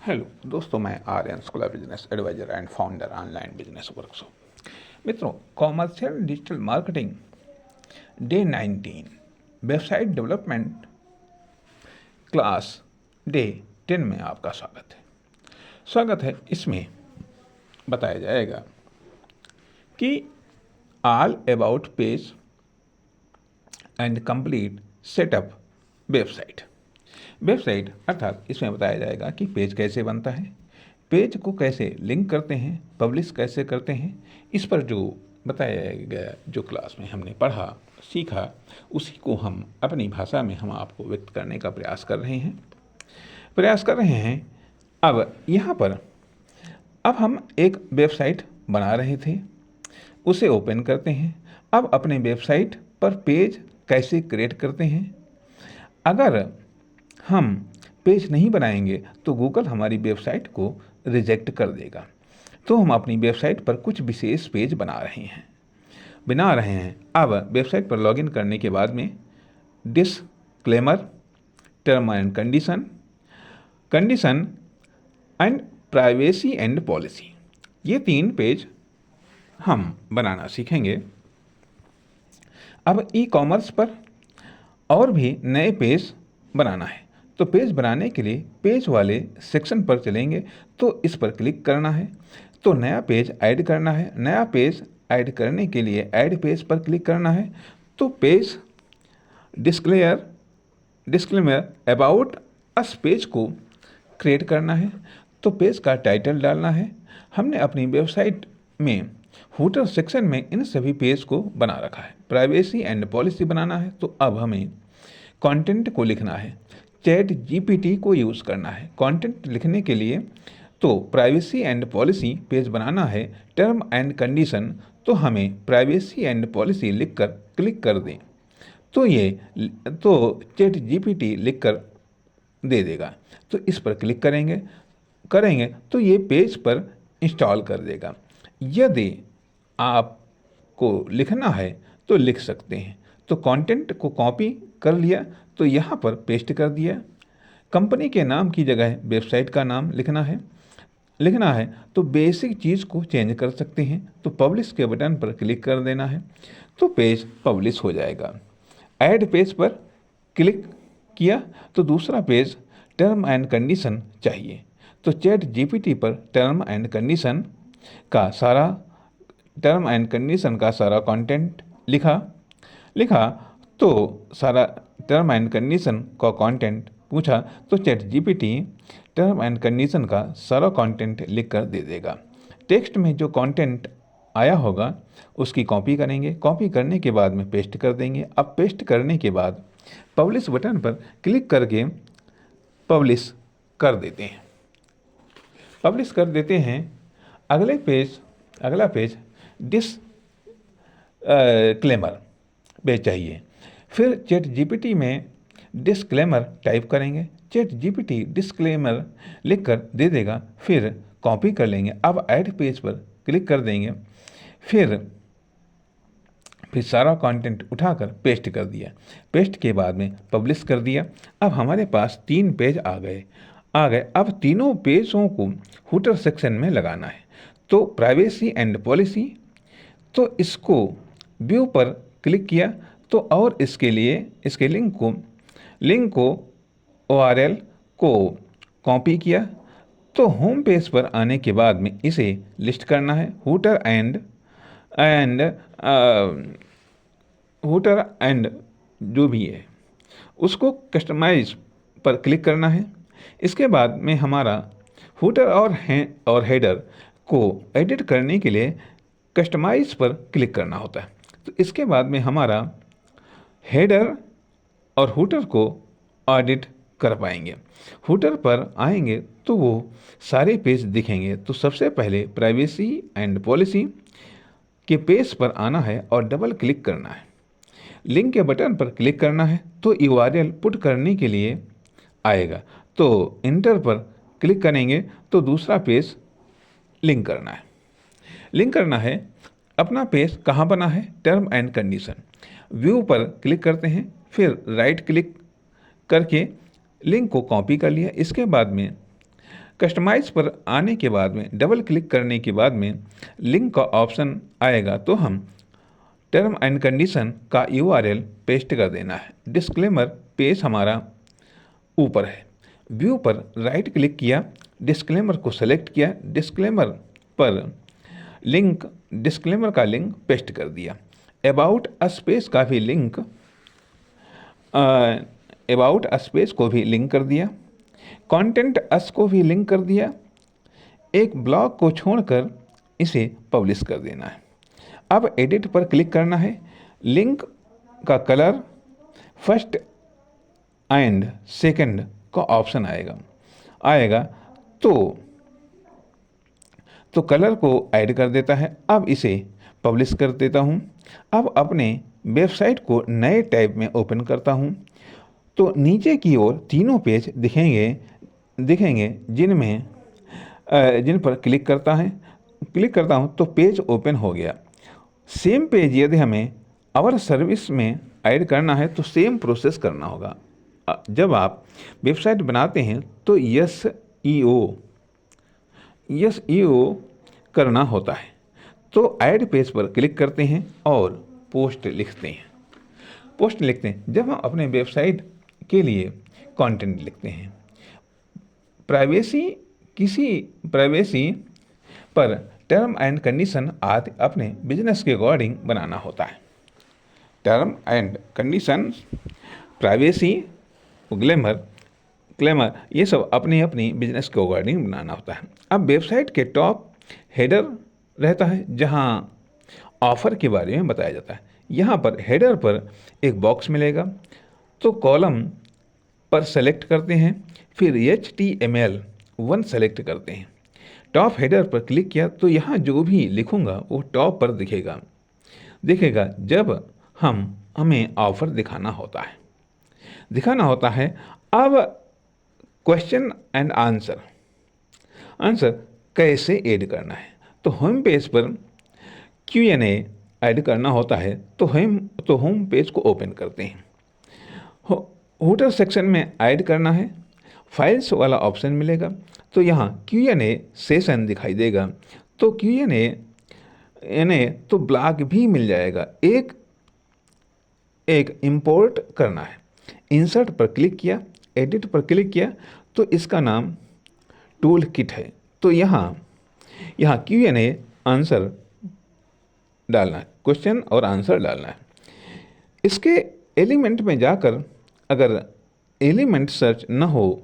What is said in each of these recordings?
Hello दोस्तों, मैं Aryan school of business adviser and founder online business workshop. मित्रों, commercial digital marketing day 19 website development class day 10 में आपका स्वागत है। इसमें बताया जाएगा कि all about page and complete setup website अर्थात इसमें बताया जाएगा कि पेज कैसे बनता है, पेज को कैसे लिंक करते हैं, पब्लिश कैसे करते हैं। इस पर जो बताया गया, जो क्लास में हमने पढ़ा सीखा, उसी को हम अपनी भाषा में हम आपको व्यक्त करने का प्रयास कर रहे हैं। अब यहाँ पर हम एक वेबसाइट बना रहे थे, उसे ओपन करते हैं। अब अपने वेबसाइट पर पेज कैसे क्रिएट करते हैं। अगर हम पेज नहीं बनाएंगे तो गूगल हमारी वेबसाइट को रिजेक्ट कर देगा। तो हम अपनी वेबसाइट पर कुछ विशेष पेज बना रहे हैं। अब वेबसाइट पर लॉगिन करने के बाद में disclaimer, term and condition and privacy and policy, ये 3 पेज हम बनाना सीखेंगे। अब ई कॉमर्स पर और भी नए पेज बनाना है, तो पेज बनाने के लिए पेज वाले सेक्शन पर चलेंगे, तो इस पर क्लिक करना है। तो नया पेज ऐड करना है। नया पेज ऐड करने के लिए ऐड पेज पर क्लिक करना है। तो page disclaimer about us page को क्रिएट करना है। तो पेज का टाइटल डालना है। हमने अपनी वेबसाइट में फूटर सेक्शन में इन सभी पेज को बना रखा है। प्राइवेसी एंड पॉलिसी बनाना है, तो अब हमें कंटेंट को लिखना है। चैट जीपीटी को यूज़ करना है कंटेंट लिखने के लिए। तो प्राइवेसी एंड पॉलिसी पेज बनाना है। टर्म एंड कंडीशन, तो हमें प्राइवेसी एंड पॉलिसी लिखकर क्लिक कर दें, तो चैट जीपीटी लिखकर दे देगा। तो इस पर क्लिक करेंगे तो ये पेज पर इंस्टॉल कर देगा। यदि आपको लिखना है तो लिख सकते हैं। तो कंटेंट को कॉपी कर लिया, तो यहाँ पर पेस्ट कर दिया। कंपनी के नाम की जगह वेबसाइट का नाम लिखना है, तो बेसिक चीज़ को चेंज कर सकते हैं। तो पब्लिश के बटन पर क्लिक कर देना है, तो पेज पब्लिश हो जाएगा। ऐड पेज पर क्लिक किया तो दूसरा पेज टर्म एंड कंडीशन चाहिए। तो चैट जीपीटी पर टर्म एंड कंडीशन का सारा कंटेंट लिखा। तो सारा टर्म एंड कंडीशन का कंटेंट पूछा, तो chat GPT term and condition का सारा कंटेंट लिख कर दे देगा। टेक्स्ट में जो कंटेंट आया होगा उसकी कॉपी करेंगे। कॉपी करने के बाद में पेस्ट कर देंगे। अब पेस्ट करने के बाद पब्लिश बटन पर क्लिक करके पब्लिश कर देते हैं। अगला पेज डिस्क्लेमर पेज चाहिए। फिर चैट जीपीटी में डिस्क्लेमर टाइप करेंगे। चैट जीपीटी डिस्क्लेमर लिखकर दे देगा। फिर कॉपी कर लेंगे। अब ऐड पेज पर क्लिक कर देंगे। फिर सारा कंटेंट उठाकर पेस्ट कर दिया। पेस्ट के बाद में पब्लिश कर दिया। अब हमारे पास 3 पेज आ गए। अब तीनों पेजों को फुटर सेक्शन में लगाना है। तो प्राइवेसी एंड पॉलिसी, तो इसको व्यू पर क्लिक किया, तो और इसके लिंक को URL को कॉपी किया। तो होम पेज पर आने के बाद में इसे लिस्ट करना है। फुटर एंड जो भी है उसको कस्टमाइज पर क्लिक करना है। इसके बाद में हमारा फुटर और हेडर को एडिट करने के लिए कस्टमाइज पर क्लिक करना होता है। तो इसके बाद में हमारा हेडर और फुटर को एडिट कर पाएंगे। फुटर पर आएंगे तो वो सारे पेज दिखेंगे। तो सबसे पहले प्राइवेसी एंड पॉलिसी के पेज पर आना है और डबल क्लिक करना है। लिंक के बटन पर क्लिक करना है, तो URL पुट करने के लिए आएगा। तो इंटर पर क्लिक करेंगे तो दूसरा पेज लिंक करना है। अपना पेज कहाँ बना है, टर्म एंड कंडीशन। व्यू पर क्लिक करते हैं, फिर राइट क्लिक करके लिंक को कॉपी कर लिया। इसके बाद में कस्टमाइज पर आने के बाद में डबल क्लिक करने के बाद में लिंक का ऑप्शन आएगा, तो हम टर्म एंड कंडीशन का URL पेस्ट कर देना है। डिस्क्लेमर पेज हमारा ऊपर है। व्यू पर राइट क्लिक किया, डिस्क्लेमर को सेलेक्ट किया, डिस्क्लेमर पर डिस्क्लेमर का लिंक पेस्ट कर दिया। अबाउट अ स्पेस का भी लिंक अबाउट अ स्पेस को भी लिंक कर दिया। कंटेंट अस को भी लिंक कर दिया। एक ब्लॉग को छोड़कर इसे पब्लिश कर देना है। अब एडिट पर क्लिक करना है। लिंक का कलर फर्स्ट एंड सेकंड का ऑप्शन आएगा तो कलर को ऐड कर देता है। अब इसे पब्लिश कर देता हूँ। अब अपने वेबसाइट को नए टैब में ओपन करता हूँ, तो नीचे की ओर तीनों पेज दिखेंगे जिन पर क्लिक करता हूँ तो पेज ओपन हो गया। सेम पेज यदि हमें आवर सर्विस में ऐड करना है तो सेम प्रोसेस करना होगा। जब आप वेबसाइट बनाते हैं तो SEO करना होता है। तो ऐड पेज पर क्लिक करते हैं और पोस्ट लिखते हैं। जब हम अपने वेबसाइट के लिए कंटेंट लिखते हैं, प्राइवेसी पर टर्म एंड कंडीशन आदि अपने बिजनेस के अकॉर्डिंग बनाना होता है। Term and condition, privacy, claimer ये सब अपनी बिजनेस के अकॉर्डिंग बनाना होता है। अब वेबसाइट के टॉप हेडर रहता है जहां ऑफर के बारे में बताया जाता है। यहाँ पर हेडर पर एक बॉक्स मिलेगा, तो कॉलम पर सेलेक्ट करते हैं, फिर HTML1 सेलेक्ट करते हैं। टॉप हेडर पर क्लिक किया तो यहाँ जो भी लिखूंगा वो टॉप पर दिखेगा जब हमें ऑफर दिखाना होता है। अब क्वेश्चन एंड आंसर कैसे ऐड करना है, तो होम पेज पर Q&A ऐड करना होता है। तो होम पेज को ओपन करते हैं। होटर सेक्शन में ऐड करना है। फाइल्स वाला ऑप्शन मिलेगा, तो यहाँ Q&A सेशन दिखाई देगा। तो Q&A तो ब्लॉग भी मिल जाएगा। एक इंपोर्ट करना है। इंसर्ट पर क्लिक किया, एडिट पर क्लिक किया, तो इसका नाम टूल किट है। तो यहाँ Q&A आंसर डालना है, क्वेश्चन और आंसर डालना है। इसके एलिमेंट में जाकर अगर एलिमेंट सर्च न हो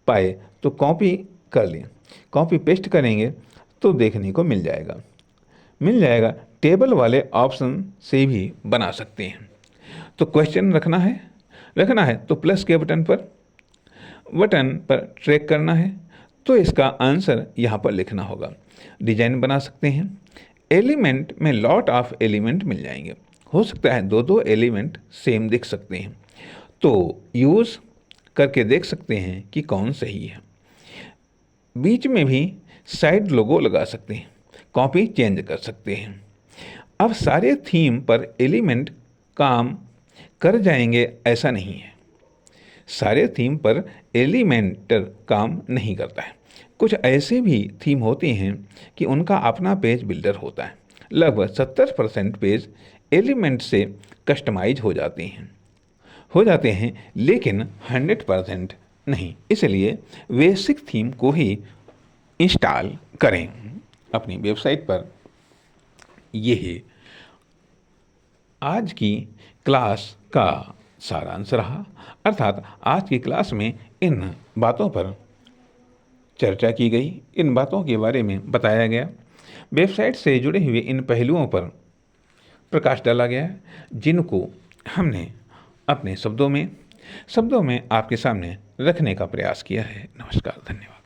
पाए तो कॉपी कर लें। कॉपी पेस्ट करेंगे तो देखने को मिल जाएगा। टेबल वाले ऑप्शन से भी बना सकते हैं। तो क्वेश्चन रखना है तो प्लस के बटन पर ट्रैक करना है, तो इसका आंसर यहाँ पर लिखना होगा। डिजाइन बना सकते हैं। एलिमेंट में लॉट ऑफ एलिमेंट मिल जाएंगे। हो सकता है दो एलिमेंट सेम दिख सकते हैं, तो यूज़ करके देख सकते हैं कि कौन सही है। बीच में भी साइड लोगो लगा सकते हैं, कॉपी चेंज कर सकते हैं। अब सारे थीम पर एलिमेंट काम कर जाएंगे ऐसा नहीं है। सारे थीम पर एलिमेंटर काम नहीं करता है। कुछ ऐसे भी थीम होते हैं कि उनका अपना पेज बिल्डर होता है। लगभग 70% पेज एलिमेंट से कस्टमाइज हो जाते हैं, लेकिन 100% नहीं। इसलिए बेसिक थीम को ही इंस्टॉल करें अपनी वेबसाइट पर। यह आज की क्लास का सारांश रहा। अर्थात आज की क्लास में इन बातों पर चर्चा की गई, इन बातों के बारे में बताया गया। वेबसाइट से जुड़े हुए इन पहलुओं पर प्रकाश डाला गया है, जिनको हमने अपने शब्दों में आपके सामने रखने का प्रयास किया है। नमस्कार, धन्यवाद।